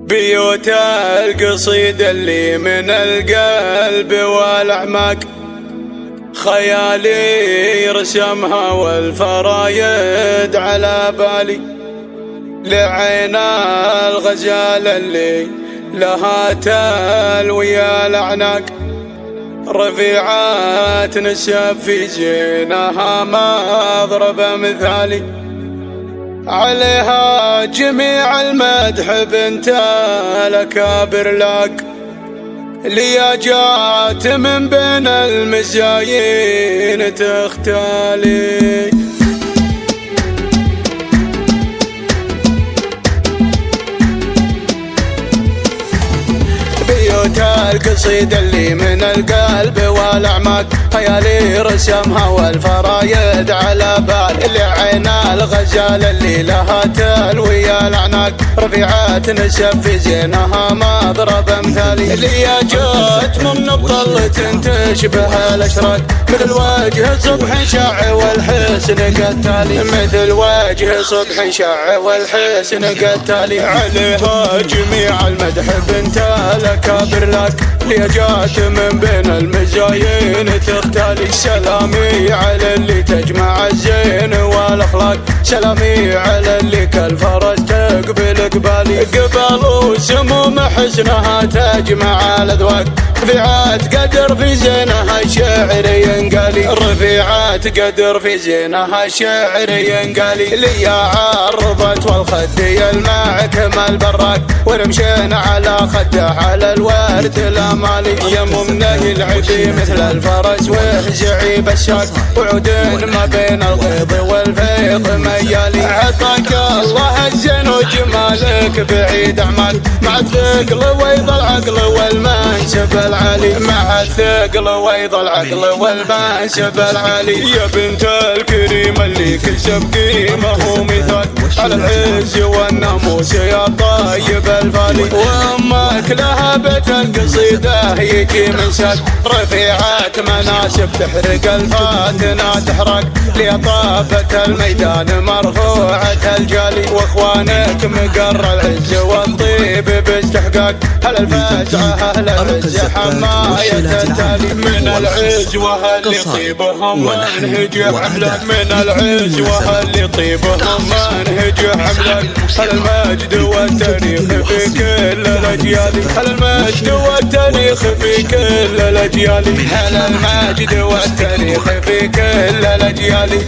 بيوت القصيدة اللي من القلب والأعماق، خيالي رسمها والفرايد على بالي. لعين الغزال اللي لها تلوي الأعناق، رفيعات نسب في زينها ما ضرب مثالي. عليها جميع المدح بنت الأكابر لاق، ليا جات من بين المزايين تختالي. بيوت القصيدة اللي من القلب والأعماق، خيالي رسمها والفرايد على بال. لعين الغزال اللي لها تلوي الأعناق، رفيعات نسب في زينها ما ضرب مثالي. ليا جات من بطلة تشبه الأشراق، مثل وجه صبح شاع والحسن قتالي. مثل وجه صبح شاع والحسن قتالي. عليها جميع المدح بنت الأكابر لاق، ليا جات من بين المزايين تختالي. سلامي على اللي تجمع الزين والأخلاق، سلامي على اللي كالفرج تقبل قبالي. قبل وسموم حسنها تجمع الأذواق، رفيعات قدر في زينها الشعر ينقالي. رفيعات قدر في زينها الشعر ينقالي. ليا عرضت والخدي المعكم البراق، ونمشينا على خده على الورد الأمالي. يا ممنه العدي مثل الفرس وهزعي بالشاق، وعودين ما بين الغيظ والفيض ميالي. عطاك الله الزين وجمالك بعيد أعمال، مع الثقل ويض العقل والمنسب العالي. مع الثقل ويض العقل والمنسب العالي. يا بنت الكريم اللي كسب قيمه ومثال، على العز والناموس يا طيب الفالي. وامك لها بيت القصيدة يجي من سد، رفيعات مناسب تحرق الفاتنة تحرق. لطابة الميدان مرفوعة الجالي، واخوانك مقر العز والطيب باستحقاق. هل الفزعة اهل العز حماية التالي. من العز واهل طيبهم منهج عملاق، من العز واهل طيبهم منهج عملاق. هل المجد والتاريخ في كل الأجيال، هل المجد والتاريخ في كل الأجيال. هل المجد والتاريخ في كل الأجيال.